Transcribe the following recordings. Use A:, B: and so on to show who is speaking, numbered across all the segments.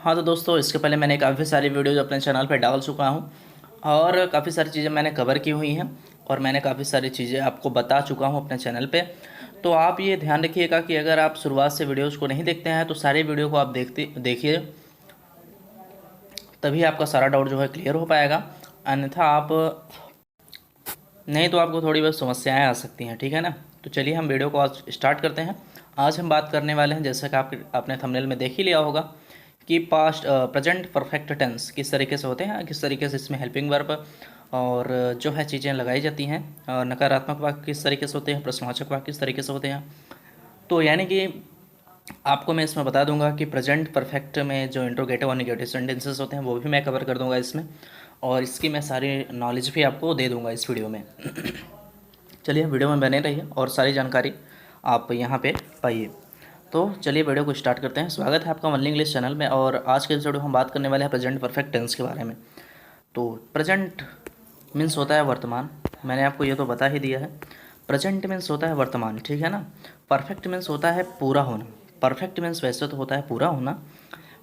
A: हाँ तो दोस्तों, इसके पहले मैंने काफ़ी सारी वीडियोज़ अपने चैनल पे डाल चुका हूँ और काफ़ी सारी चीज़ें मैंने कवर की हुई हैं और मैंने काफ़ी सारी चीज़ें आपको बता चुका हूँ अपने चैनल पे। तो आप ये ध्यान रखिएगा कि अगर आप शुरुआत से वीडियोज़ को नहीं देखते हैं तो सारी वीडियो को आप देखिए, तभी आपका सारा डाउट जो है क्लियर हो पाएगा। अन्यथा आप नहीं तो आपको थोड़ी बहुत समस्याएं आ सकती हैं, ठीक है ना। तो चलिए हम वीडियो को आज स्टार्ट करते हैं। आज हम बात करने वाले हैं, जैसा कि आपने थंबनेल में देख ही लिया होगा, कि पास्ट प्रेजेंट परफेक्ट टेंस किस तरीके से होते हैं, किस तरीके से इसमें हेल्पिंग वर्ब और जो है चीज़ें लगाई जाती हैं, और नकारात्मक वाक्य किस तरीके से होते हैं, प्रश्नवाचक वाक्य किस तरीके से होते हैं। तो यानी कि आपको मैं इसमें बता दूंगा कि प्रेजेंट परफेक्ट में जो इंट्रोगेटिव और नेगेटिव सेंटेंसेस होते हैं वो भी मैं कवर कर दूंगा इसमें, और इसकी मैं सारी नॉलेज भी आपको दे दूंगा इस वीडियो में। चलिए वीडियो में बने रहिए और सारी जानकारी आप यहाँ पे पाइए। तो चलिए वीडियो को स्टार्ट करते हैं। स्वागत है आपका ओनली इंग्लिश चैनल में, और आज के इस वीडियो में हम बात करने वाले हैं प्रेजेंट परफेक्ट टेंस के बारे में। तो प्रेजेंट मीन्स होता है वर्तमान, मैंने आपको ये तो बता ही दिया है। प्रेजेंट मीन्स होता है वर्तमान, ठीक है ना। परफेक्ट मीन्स होता है पूरा होना। परफेक्ट मीन्स वैसे तो होता है पूरा होना,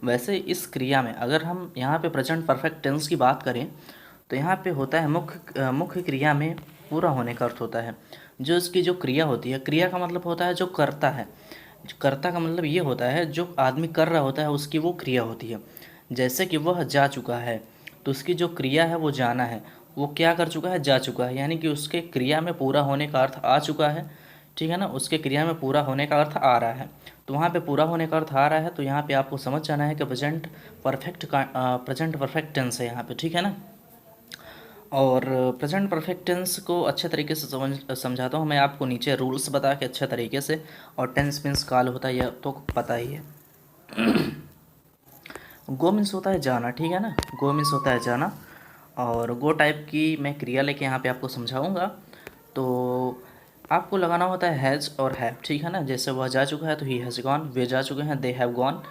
A: वैसे इस क्रिया में अगर हम यहाँ पे प्रेजेंट परफेक्ट टेंस की बात करें तो यहाँ पे होता है मुख्य क्रिया में पूरा होने का अर्थ होता है। जो इसकी जो क्रिया होती है, क्रिया का मतलब होता है जो करता है। कर्ता का मतलब ये होता है जो आदमी कर रहा होता है उसकी वो क्रिया होती है। जैसे कि वह जा चुका है, तो उसकी जो क्रिया है वो जाना है। वो क्या कर चुका है, जा चुका है, यानी कि उसके क्रिया में पूरा होने का अर्थ आ चुका है, ठीक है ना। उसके क्रिया में पूरा होने का अर्थ आ रहा है, तो वहाँ पे पूरा होने का अर्थ आ रहा है, तो यहाँ पे आपको समझ जाना है कि प्रेजेंट परफेक्ट टेंस है यहाँ पे, ठीक है ना। और प्रेजेंट परफेक्ट टेंस को अच्छे तरीके से समझाता हूँ मैं आपको नीचे रूल्स बता के अच्छे तरीके से। और टेंस मीन्स काल होता है, यह तो पता ही है। गो मीन्स होता है जाना, ठीक है ना। गो मीन्स होता है जाना, और गो टाइप की मैं क्रिया लेके यहाँ पे आपको समझाऊंगा। तो आपको लगाना होता है हैज़ और हैव, ठीक है ना। जैसे वह जा चुका है तो ही हैज़ गॉन, वे जा चुके हैं दे हैव गॉन।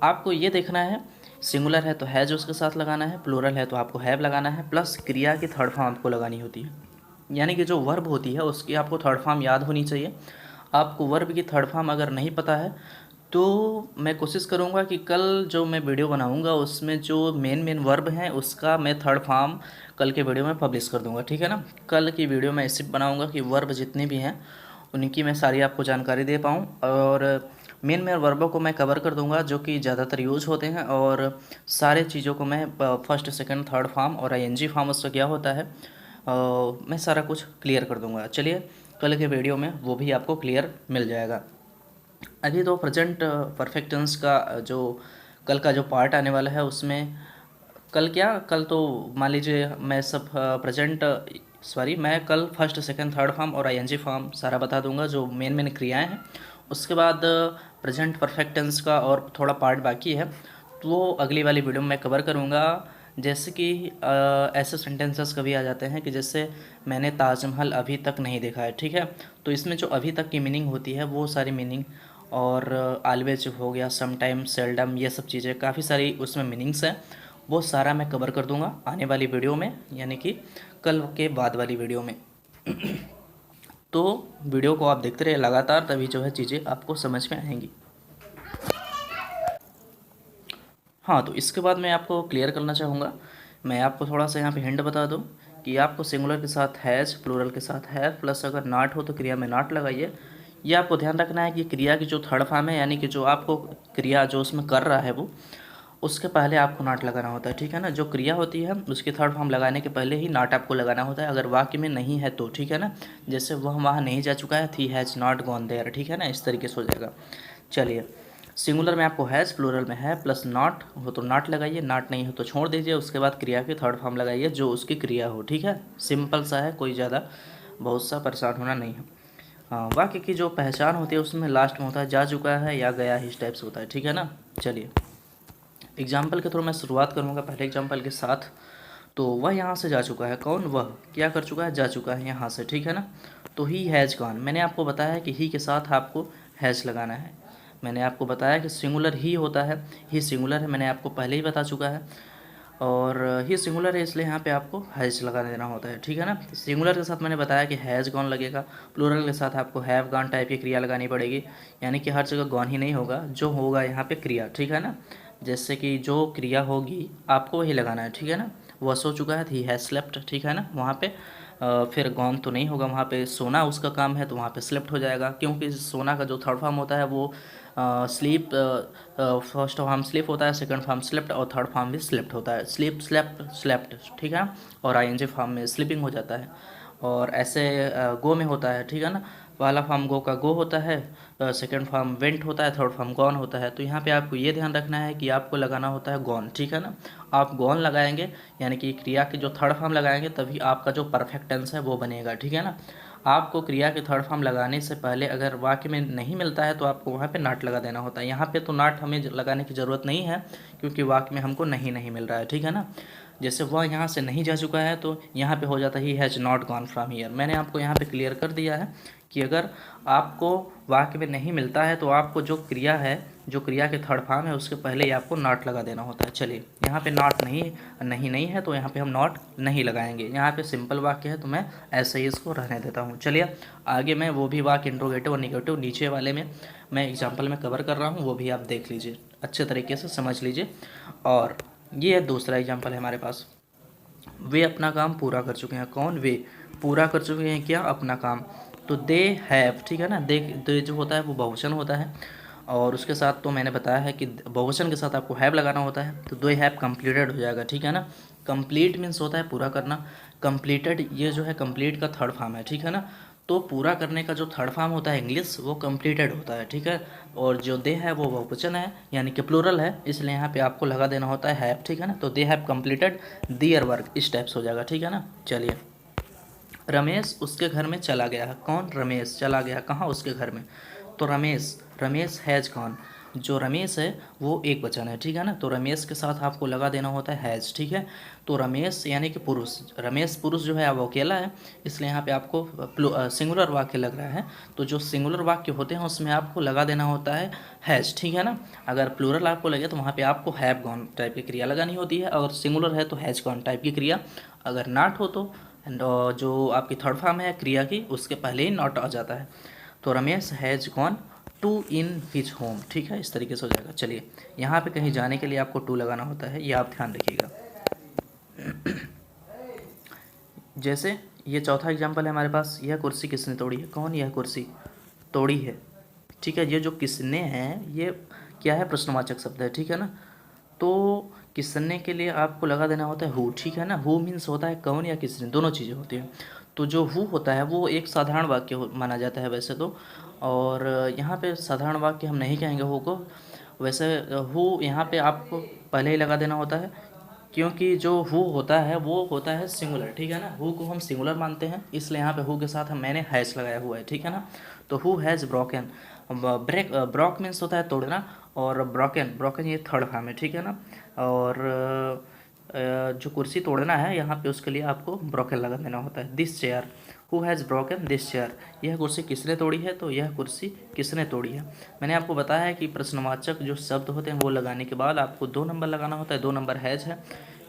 A: आपको ये देखना है, सिंगुलर है तो हैज़ उसके साथ लगाना है, प्लूरल है तो आपको हैव लगाना है, प्लस क्रिया की थर्ड फॉर्म आपको लगानी होती है। यानी कि जो वर्ब होती है उसकी आपको थर्ड फॉर्म याद होनी चाहिए। आपको वर्ब की थर्ड फॉर्म अगर नहीं पता है तो मैं कोशिश करूँगा कि कल जो मैं वीडियो बनाऊँगा उसमें जो मेन वर्ब हैं उसका मैं थर्ड फॉर्म कल के वीडियो में पब्लिश कर दूँगा, ठीक है ना। कल की वीडियो में ऐसे बनाऊँगा कि वर्ब जितने भी हैं उनकी मैं सारी आपको जानकारी दे पाऊँ, और मेन वर्बों को मैं कवर कर दूंगा जो कि ज़्यादातर यूज होते हैं, और सारे चीज़ों को मैं फर्स्ट सेकंड थर्ड फॉर्म और आईएनजी फॉर्म उसका क्या होता है मैं सारा कुछ क्लियर कर दूंगा। चलिए कल के वीडियो में वो भी आपको क्लियर मिल जाएगा। अभी तो प्रेजेंट परफेक्ट टेंस का जो कल का जो पार्ट आने वाला है उसमें, कल क्या, कल तो मान लीजिए मैं सब प्रेजेंट सॉरी मैं कल फर्स्ट सेकंड थर्ड फॉर्म और आईएनजी फॉर्म सारा बता दूंगा जो मेन क्रियाएं हैं। उसके बाद प्रेजेंट परफेक्ट टेंस का और थोड़ा पार्ट बाकी है, तो वो अगली वाली वीडियो में मैं कवर करूँगा। जैसे कि ऐसे सेंटेंसेस कभी आ जाते हैं कि जैसे मैंने ताजमहल अभी तक नहीं देखा है, ठीक है। तो इसमें जो अभी तक की मीनिंग होती है वो सारी मीनिंग, और ऑलवेज हो गया, सम टाइम, सेल्डम, ये सब चीज़ें काफ़ी सारी उसमें मीनिंग्स हैं, वो सारा मैं कवर कर दूंगा आने वाली वीडियो में, यानी कि कल के बाद वाली वीडियो में। तो वीडियो को आप देखते रहिए लगातार, तभी जो है चीज़ें आपको समझ में आएंगी। हाँ तो इसके बाद मैं आपको क्लियर करना चाहूँगा, मैं आपको थोड़ा सा यहाँ पे हिंट बता दूँ कि आपको सिंगुलर के साथ हैज़, प्लूरल के साथ हैव, प्लस अगर नॉट हो तो क्रिया में नॉट लगाइए। ये आपको ध्यान रखना है कि क्रिया की जो थर्ड फॉर्म है, यानी कि जो आपको क्रिया जो उसमें कर रहा है वो, उसके पहले आपको नॉट लगाना होता है, ठीक है ना। जो क्रिया होती है उसकी थर्ड फॉर्म लगाने के पहले ही नॉट आपको लगाना होता है, अगर वाक्य में नहीं है तो, ठीक है ना। जैसे वह वहाँ नहीं जा चुका है, he has not gone there, ठीक है ना, इस तरीके से हो जाएगा। चलिए सिंगुलर में आपको हैज़, प्लूरल में है, प्लस नॉट हो तो नॉट लगाइए, नॉट नहीं हो तो छोड़ दीजिए, उसके बाद क्रिया की थर्ड फॉर्म लगाइए जो उसकी क्रिया हो, ठीक है। सिंपल सा है, कोई ज़्यादा बहुत सा परेशान होना नहीं है। हाँ, वाक्य की जो पहचान होती है उसमें लास्ट में होता है जा चुका है या गया, इस टाइप से होता है, ठीक है ना। चलिए एग्जाम्पल के थ्रू मैं शुरुआत करूँगा पहले एग्जाम्पल के साथ। तो वह यहाँ से जा चुका है, कौन, वह क्या कर चुका है, जा चुका है यहाँ से, ठीक है ना। तो ही हैज़ गॉन, मैंने आपको बताया है कि ही के साथ आपको हैज़ लगाना है। मैंने आपको बताया कि सिंगुलर ही होता है, ही सिंगुलर है, मैंने आपको पहले ही बता चुका है। और ही सिंगुलर है इसलिए यहाँ पे आपको हैज़ लगा देना होता है, ठीक है ना। सिंगुलर के साथ मैंने बताया कि हैज़ गॉन लगेगा, प्लूरल के साथ आपको हैव गॉन टाइप की क्रिया लगानी पड़ेगी, यानी कि हर जगह गॉन ही नहीं होगा, जो होगा यहाँ पे क्रिया, ठीक है ना। जैसे कि जो क्रिया होगी आपको वही लगाना है, ठीक है ना। वह सो चुका है, ही हैज़ स्लेप्ट, ठीक है ना। वहाँ पे फिर गॉन तो नहीं होगा, वहाँ पे सोना उसका काम है, तो वहाँ पे स्लेप्ट हो जाएगा, क्योंकि सोना का जो थर्ड फॉर्म होता है वो स्लीप, फर्स्ट फॉर्म स्लीप होता है, सेकंड फॉर्म स्लेप्ट और थर्ड फॉर्म भी स्लेप्ट होता है। स्लीप, स्लेप्ट, स्लेप्ट, ठीक है। और आईएनजी फॉर्म में स्लीपिंग हो जाता है। और ऐसे गो में होता है, ठीक है ना। पहला फॉर्म गो का गो होता है, सेकंड फॉर्म वेंट होता है, थर्ड फॉर्म गॉन होता है। तो यहाँ पे आपको ये ध्यान रखना है कि आपको लगाना होता है गॉन, ठीक है ना। आप गॉन लगाएंगे यानी कि क्रिया के जो थर्ड फॉर्म लगाएंगे तभी आपका जो परफेक्ट टेंस है वो बनेगा, ठीक है ना। आपको क्रिया के थर्ड फॉर्म लगाने से पहले अगर वाक्य में नहीं मिलता है तो आपको वहाँ पे नॉट लगा देना होता है। यहाँ पे तो नॉट हमें लगाने की ज़रूरत नहीं है, क्योंकि वाक्य में हमको नहीं मिल रहा है, ठीक है ना। जैसे वह यहाँ से नहीं जा चुका है तो यहाँ पे हो जाता है he has not gone from here. मैंने आपको यहाँ पे क्लियर कर दिया है कि अगर आपको वाक्य में नहीं मिलता है तो आपको जो क्रिया है, जो क्रिया के थर्ड फॉर्म है, उसके पहले ही आपको नॉट लगा देना होता है। चलिए, यहाँ पे नॉट नहीं है तो यहाँ पे हम नॉट नहीं लगाएंगे। यहाँ पे सिंपल वाक्य है तो मैं ऐसे ही इसको रहने देता हूँ। चलिए आगे मैं वो भी वाक्य इंट्रोगेटिव और निगेटिव नीचे वाले में मैं एग्जाम्पल में कवर कर रहा हूँ, वो भी आप देख लीजिए, अच्छे तरीके से समझ लीजिए। और ये दूसरा एग्जाम्पल है हमारे पास। वे अपना काम पूरा कर चुके हैं। कौन? वे पूरा कर चुके हैं क्या? अपना काम। तो दे हैव, ठीक है ना। दे जो होता है वो बहुवचन होता है, और उसके साथ तो मैंने बताया है कि बहुवचन के साथ आपको हैव लगाना होता है, तो दे हैव कंप्लीटेड हो जाएगा, ठीक है ना। कंप्लीट मीन्स होता है पूरा करना, कंप्लीटेड ये जो है कंप्लीट का थर्ड फॉर्म है, ठीक है ना। तो पूरा करने का जो थर्ड फॉर्म होता है इंग्लिश, वो कंप्लीटेड होता है, ठीक है। और जो दे है वो बहुवचन है यानी कि प्लूरल है, इसलिए यहाँ पे आपको लगा देना होता है हैव, ठीक है ना। तो they have completed their work, इस टाइप से हो जाएगा, ठीक है ना। चलिए, रमेश उसके घर में चला गया है। कौन? रमेश चला गया कहाँ? उसके घर में। तो रमेश हैज़ गॉन। जो रमेश है वो एक वचन है, ठीक है ना। तो रमेश के साथ आपको लगा देना होता है हैज़, ठीक है। तो रमेश यानी कि पुरुष, रमेश पुरुष जो है वो अकेला है, इसलिए यहाँ पे आपको सिंगुलर वाक्य लग रहा है। तो जो सिंगुलर वाक्य होते हैं उसमें आपको लगा देना होता है हैज़, ठीक है ना। अगर प्लूरल आपको लगे तो वहाँ पे आपको हैव गॉन टाइप की क्रिया लगानी होती है, और सिंगुलर है तो हैज़ गॉन टाइप की क्रिया। अगर नॉट हो तो एंड जो आपकी थर्ड फॉर्म है क्रिया की, उसके पहले ही नॉट आ जाता है। तो Ramesh has gone to in his home, ठीक है, इस तरीके से हो जाएगा। चलिए, यहाँ पे कहीं जाने के लिए आपको टू लगाना होता है, ये आप ध्यान रखिएगा। जैसे ये चौथा एग्जाम्पल है हमारे पास, यह कुर्सी किसने तोड़ी है। कौन? यह कुर्सी तोड़ी है, ठीक है। ये जो किसने है ये क्या है? प्रश्नवाचक शब्द है, ठीक है ना। तो किसने के लिए आपको लगा देना होता है हु, ठीक है ना। हु मीन्स होता है कौन या किसने, दोनों चीज़ें होती हैं। तो जो हु होता है वो एक साधारण वाक्य माना जाता है वैसे तो, और यहाँ पे साधारण वाक्य हम नहीं कहेंगे हु को। वैसे हु यहाँ पे आपको पहले ही लगा देना होता है, क्योंकि जो हु होता है वो होता है सिंगुलर, ठीक है ना। हु को हम सिंगुलर मानते हैं, इसलिए यहाँ पे हु के साथ मैंने हैज़ लगाया हुआ है, ठीक है ना। तो who has broken. Broke means होता है तोड़ना, और ब्रोकन ये थर्ड फॉर्म है, ठीक है ना। और जो कुर्सी तोड़ना है यहाँ पे उसके लिए आपको ब्रोकन लगा देना होता है। This chair, who has broken this chair. यह कुर्सी किसने तोड़ी है, तो यह कुर्सी किसने तोड़ी है। मैंने आपको बताया है कि प्रश्नवाचक जो शब्द होते हैं वो लगाने के बाद आपको 2 नंबर लगाना होता है। 2 नंबर हैज़ है,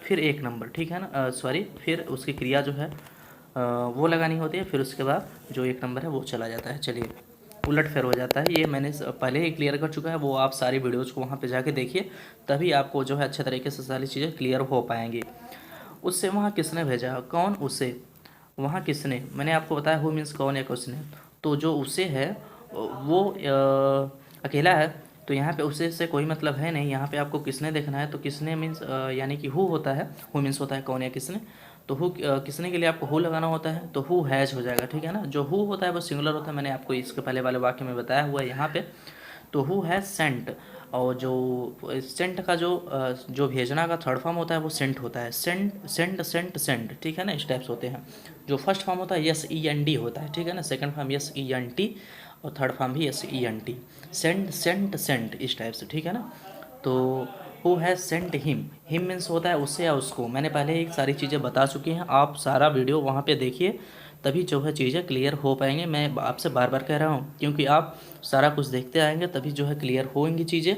A: फिर 1 नंबर, ठीक है ना। सॉरी, फिर उसकी क्रिया जो है वो लगानी होती है, फिर उसके बाद जो 1 नंबर है वो चला जाता है। चलिए, उलट फेर हो जाता है, ये मैंने पहले ही क्लियर कर चुका है, वो आप सारी वीडियोज़ को वहाँ पे जाके देखिए, तभी आपको जो है अच्छे तरीके से सारी चीज़ें क्लियर हो पाएंगी। उससे वहाँ किसने भेजा। कौन? उसे। वहाँ किसने, मैंने आपको बताया हु मीन्स कौन या किसने। तो जो उसे है वो अकेला है, तो यहाँ पे उसे से कोई मतलब है नहीं, यहाँ पे आपको किसने देखना है। तो किसने मीन्स यानी कि हु होता है, हु मीन्स होता है कौन या किसने। तो हु किसने के लिए आपको हु लगाना होता है, तो हु हैज़ हो जाएगा, ठीक है ना। जो हु होता है वो सिंगुलर होता है, मैंने आपको इसके पहले वाले वाक्य में बताया हुआ है यहाँ पे। तो हु हैज़ सेंट, और जो सेंट का जो भेजना का थर्ड फॉर्म होता है वो सेंट होता है। सेंट, ठीक है ना, इस टाइप्स होते हैं। जो फर्स्ट फॉर्म होता है यस ई एन डी होता है, ठीक है ना। Second form S E N T, और थर्ड फॉर्म भी S E N T. Sent इस टाइप से, ठीक है ना। तो who has sent him means होता है उससे या उसको। मैंने पहले ही सारी चीज़ें बता चुकी हैं, आप सारा वीडियो वहाँ पे देखिए, तभी जो है चीज़ें क्लियर हो पाएंगे। मैं आपसे बार बार कह रहा हूँ, क्योंकि आप सारा कुछ देखते आएंगे तभी जो है क्लियर होंगी चीज़ें।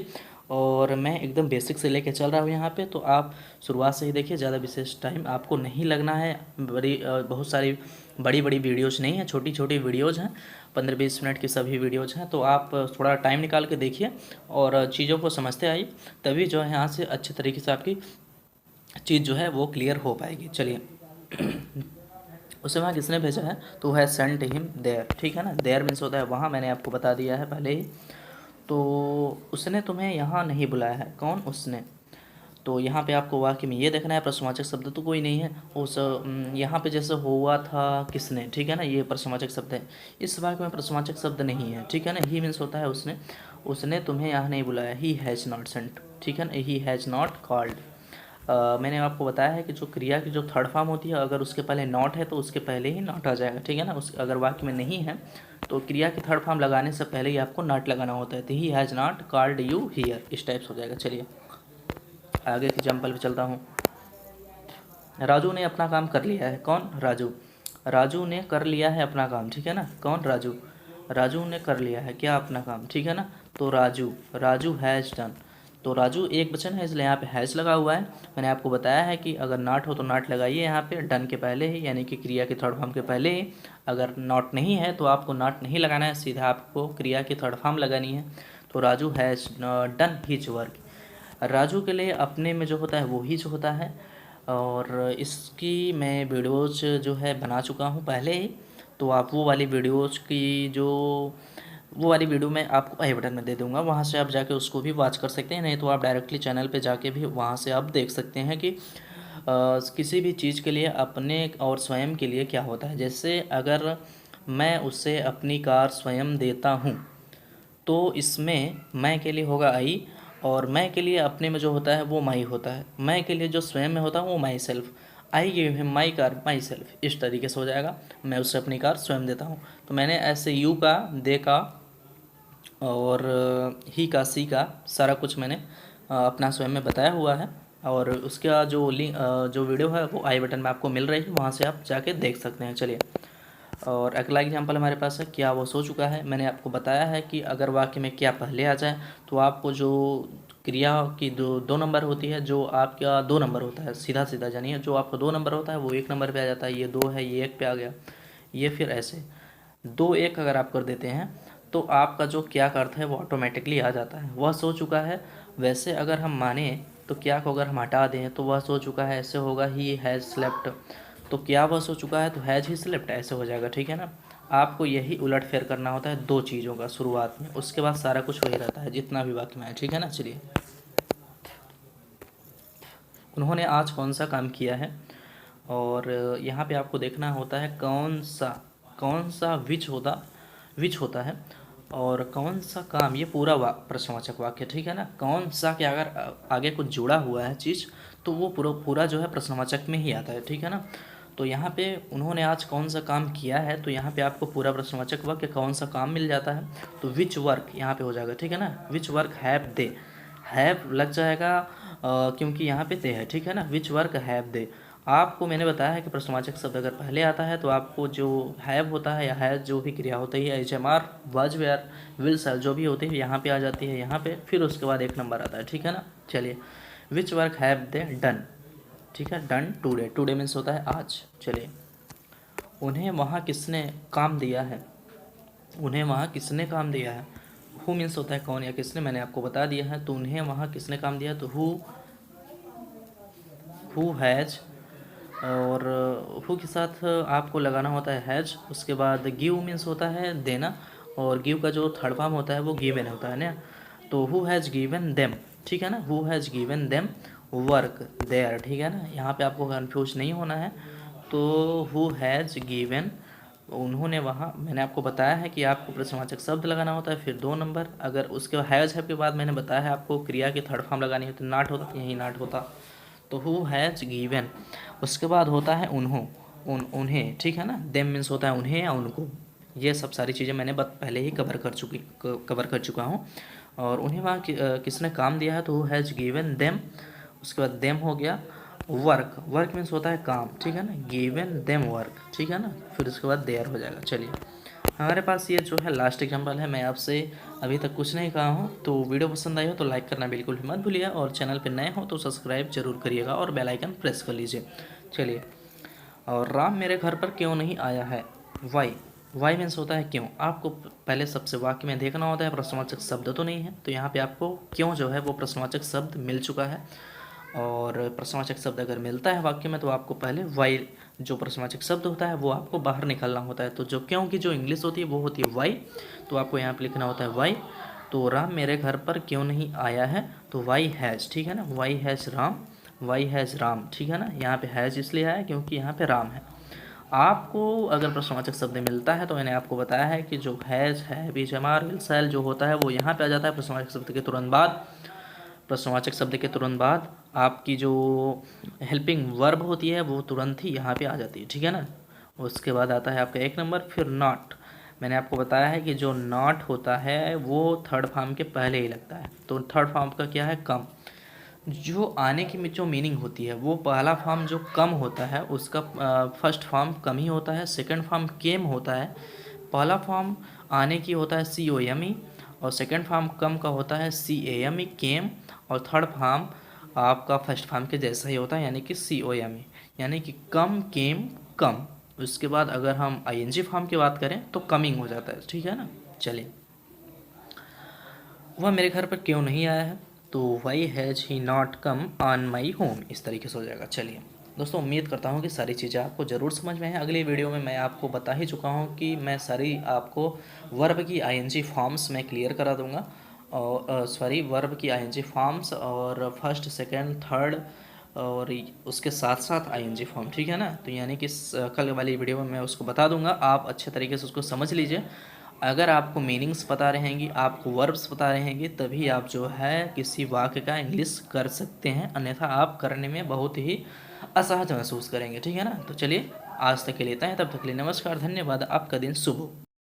A: और मैं एकदम बेसिक से लेके चल रहा हूँ यहाँ पे, तो आप शुरुआत से ही देखिए, ज़्यादा विशेष टाइम आपको नहीं लगना है। बहुत सारी बड़ी बड़ी वीडियोज़ नहीं हैं, छोटी छोटी वीडियोज़ हैं, 15-20 मिनट की सभी वीडियोज़ हैं। तो आप थोड़ा टाइम निकाल के देखिए और चीज़ों को समझते आइए, तभी जो है यहाँ से अच्छे तरीके से आपकी चीज़ जो है वो क्लियर हो पाएगी। चलिए उसे वहाँ किसने भेजा है, तो है सेंट हिम देयर, ठीक है ना। देयर मीन्स होता है वहाँ, मैंने आपको बता दिया है पहले ही। तो उसने तुम्हें यहाँ नहीं बुलाया है, कौन, उसने। तो यहाँ पे आपको वाक्य में ये देखना है, प्रश्नवाचक शब्द तो कोई नहीं है। यहाँ पे जैसे हुआ था किसने, ठीक है ना, ये प्रश्नवाचक शब्द है। इस वाक्य में प्रश्नवाचक शब्द नहीं है, ठीक है ना। ही मीन्स होता है उसने, उसने तुम्हें यहाँ नहीं बुलाया, ही हैज़ नॉट सेंट, ठीक है ना, ही हैज़ नॉट कॉल्ड। मैंने आपको बताया है कि जो क्रिया की जो थर्ड फॉर्म होती है, अगर उसके पहले नॉट है तो उसके पहले ही नॉट आ जाएगा, ठीक है ना। उस अगर वाक्य में नहीं है तो क्रिया की थर्ड फॉर्म लगाने से पहले ही आपको नॉट लगाना होता है। तो ही has not called you here, इस टाइप से हो जाएगा। चलिए आगे की एग्जाम्पल पे चलता हूँ। राजू ने अपना काम कर लिया है, कौन, राजू। राजू ने कर लिया है अपना काम, ठीक है ना, कौन, राजू। राजू ने कर लिया है क्या, अपना काम, ठीक है ना। तो राजू, राजू हैज़ डन। तो राजू एक वचन है, इसलिए यहाँ पे हैज़ लगा हुआ है। मैंने आपको बताया है कि अगर नॉट हो तो नॉट लगाइए यहाँ पे डन के पहले ही, यानी कि क्रिया की थर्ड फॉर्म के पहले ही। अगर नॉट नहीं है तो आपको नॉट नहीं लगाना है, सीधा आपको क्रिया की थर्ड फॉर्म लगानी है। तो Raju has done his work. Raju के लिए अपने में जो होता है वो ही जो होता है, और इसकी मैं वीडियोज़ जो है बना चुका हूँ पहले ही। तो आप वो वाली वीडियोज़ की जो वो वाली वीडियो मैं आपको आई बटन में दे दूंगा, वहाँ से आप जाके उसको भी वॉच कर सकते हैं। नहीं तो आप डायरेक्टली चैनल पे जाके भी वहाँ से आप देख सकते हैं कि किसी भी चीज़ के लिए अपने और स्वयं के लिए क्या होता है। जैसे अगर मैं उसे अपनी कार स्वयं देता हूँ, तो इसमें मैं के लिए होगा आई, और मैं के लिए अपने में जो होता है वो माई होता है। मैं के लिए जो स्वयं में होता है वो my self. I give him my car my self, इस तरीके से हो जाएगा, मैं उससे अपनी कार स्वयं देता हूँ। तो मैंने ऐसे यू का, दे का और ही का, सी का सारा कुछ मैंने अपना स्वयं में बताया हुआ है। और उसका जो लिंक, जो वीडियो है वो आई बटन में आपको मिल रही है, वहाँ से आप जाके देख सकते हैं। चलिए और अगला एग्जाम्पल हमारे पास है, क्या वो सो चुका है। मैंने आपको बताया है कि अगर वाक्य में क्या पहले आ जाए तो आपको जो क्रिया की दो नंबर होती है, जो आपका 2 नंबर होता है, सीधा सीधा जानिए, जो आपका 2 नंबर होता है वो 1 नंबर पे आ जाता है। ये 2 है, ये 1 पे आ गया, ये फिर ऐसे 2 1 अगर आप कर देते हैं तो आपका जो क्या का अर्थ है वो ऑटोमेटिकली आ जाता है, वह सो चुका है। वैसे अगर हम माने तो क्या को अगर हम हटा दें तो वह सो चुका है, ऐसे होगा ही हैज़ स्लेप्ट। तो क्या वह सो चुका है तो हैज़ ही स्लेप्ट, ऐसे हो जाएगा, ठीक है ना। आपको यही उलट फेर करना होता है 2 चीज़ों का शुरुआत में, उसके बाद सारा कुछ वही रहता है जितना भी वाक्य में है, ठीक है ना। चलिए उन्होंने आज कौन सा काम किया है, और यहाँ पे आपको देखना होता है कौन सा विच होता है, और कौन सा काम, ये पूरा प्रश्नवाचक वाक्य, ठीक है ना। कौन सा के अगर आगे कुछ जुड़ा हुआ है चीज़ तो वो पूरा पूरा जो है प्रश्नवाचक में ही आता है, ठीक है ना। तो यहाँ पे उन्होंने आज कौन सा काम किया है, तो यहाँ पे आपको पूरा प्रश्नवाचक वाक्य कौन सा काम मिल जाता है। तो विच वर्क यहाँ पे हो जाएगा, ठीक है ना। Which work have they, have लग जाएगा क्योंकि यहाँ पे दे है, ठीक है ना। Which work have they. आपको मैंने बताया है कि प्रश्नवाचक शब्द अगर पहले आता है तो आपको जो हैव होता है या हैज जो भी क्रिया होती है, H M R, was, were, will, shall जो भी होती है यहाँ पे आ जाती है, यहाँ पे फिर उसके बाद 1 नंबर आता है, ठीक है ना। चलिए which work have they done, ठीक है, डन टुडे, टुडे मीन्स होता है आज। चलिए उन्हें वहाँ किसने काम दिया है, उन्हें वहाँ किसने काम दिया है। हु मीन्स होता है कौन या किसने, मैंने आपको बता दिया है। तो उन्हें वहाँ किसने काम दिया, तो हु हैज़, और हु के साथ आपको लगाना होता है हैज़। उसके बाद गिव मीन्स होता है देना, और गिव का जो थर्ड फॉर्म होता है वो गिवन होता है ना। तो हु हैज़ गिवन देम, ठीक है ना, who has given them work there, ठीक है ना। यहाँ पे आपको कन्फ्यूज नहीं होना है। तो हु हैज़ गिवन, उन्होंने वहाँ, मैंने आपको बताया है कि आपको प्रश्नवाचक शब्द लगाना होता है, फिर 2 नंबर। अगर उसके हैज़ है के बाद मैंने बताया है आपको क्रिया की थर्ड फॉर्म लगानी होती, नॉट होता, यही नॉट होता। तो हु हैज़ गिवन, उसके बाद होता है उन्हें, ठीक है ना। देम मीन्स होता है उन्हें या उनको। ये सब सारी चीज़ें मैंने पहले ही कवर कर चुका हूँ। और उन्हें वहाँ किसने काम दिया है, तो हु हैज़ गिवन देम। उसके बाद देम हो गया वर्क, वर्क मीन्स होता है काम, ठीक है ना। गिवन देम वर्क, ठीक है ना। फिर उसके बाद देयर हो जाएगा। चलिए हमारे पास ये जो है लास्ट एग्जाम्पल है। मैं आपसे अभी तक कुछ नहीं कहा हूँ, तो वीडियो पसंद आई हो तो लाइक करना बिल्कुल भी मत भूलिएगा, और चैनल पर नए हो तो सब्सक्राइब जरूर करिएगा और बेल आइकन प्रेस कर लीजिए। चलिए, और राम मेरे घर पर क्यों नहीं आया है, वाई। वाई मीन्स होता है क्यों। आपको पहले सबसे वाक्य में देखना होता है प्रश्नवाचक शब्द तो नहीं है, तो यहाँ पे आपको क्यों जो है वो प्रश्नवाचक शब्द मिल चुका है। और प्रश्नवाचक शब्द अगर मिलता है वाक्य में तो आपको पहले वाई जो प्रश्नवाचक शब्द होता है वो आपको बाहर निकालना होता है। तो जो क्यों की जो इंग्लिश होती है वो होती है वाई, तो आपको यहाँ पे लिखना होता है वाई। तो राम मेरे घर पर क्यों नहीं आया है, तो वाई हैज़, ठीक है ना, why has Ram, why has Ram, ठीक है ना। यहाँ पे हैज़ इसलिए आया क्योंकि यहाँ पे राम है। आपको अगर प्रश्नवाचक शब्द मिलता है तो मैंने आपको बताया है कि जो हैज़ है बीच एमआर विल शैल जो होता है वो यहाँ पे आ जाता है प्रश्नवाचक शब्द के तुरंत बाद। प्रश्नवाचक शब्द के तुरंत बाद आपकी जो हेल्पिंग वर्ब होती है वो तुरंत ही यहाँ पे आ जाती है, ठीक है ना। उसके बाद आता है आपका एक नंबर, फिर नॉट। मैंने आपको बताया है कि जो नॉट होता है वो थर्ड फॉर्म के पहले ही लगता है, तो थर्ड फॉर्म का क्या है, कम। जो आने की जो मीनिंग होती है वो पहला फॉर्म जो कम होता है उसका फर्स्ट फॉर्म कम ही होता है, सेकंड फॉर्म केम होता है। पहला फॉर्म आने की होता है सी ओ एम ई, और सेकंड फॉर्म कम का होता है सी ए एम ई केम, और थर्ड फॉर्म आपका फर्स्ट फॉर्म के जैसा ही होता है यानी कि सी ओ एम ई, यानी कि कम केम कम। उसके बाद अगर हम आई एन जी फॉर्म की बात करें तो कमिंग हो जाता है, ठीक है ना। चलिए, वह मेरे घर पर क्यों नहीं आया है, तो why has he not come on my home, इस तरीके से हो जाएगा। चलिए दोस्तों, उम्मीद करता हूँ कि सारी चीज़ें आपको ज़रूर समझ में हैं। अगली वीडियो में मैं आपको बता ही चुका हूँ कि मैं सारी आपको वर्ब की आईएनजी फॉर्म्स में क्लियर करा दूँगा, और सॉरी वर्ब की आईएनजी फॉर्म्स और फर्स्ट सेकंड थर्ड और उसके साथ साथ आईएनजी फॉर्म, ठीक है ना। तो यानी कि कल वाली वीडियो में मैं उसको बता दूंगा, आप अच्छे तरीके से उसको समझ लीजिए। अगर आपको मीनिंग्स पता रहेंगी, आपको वर्ब्स पता रहेंगे, तभी आप जो है किसी वाक्य का इंग्लिश कर सकते हैं, अन्यथा आप करने में बहुत ही असहज महसूस करेंगे, ठीक है ना। तो चलिए, आज तक के लिए इतना ही, तब तक के लिए नमस्कार, धन्यवाद, आपका दिन शुभ हो।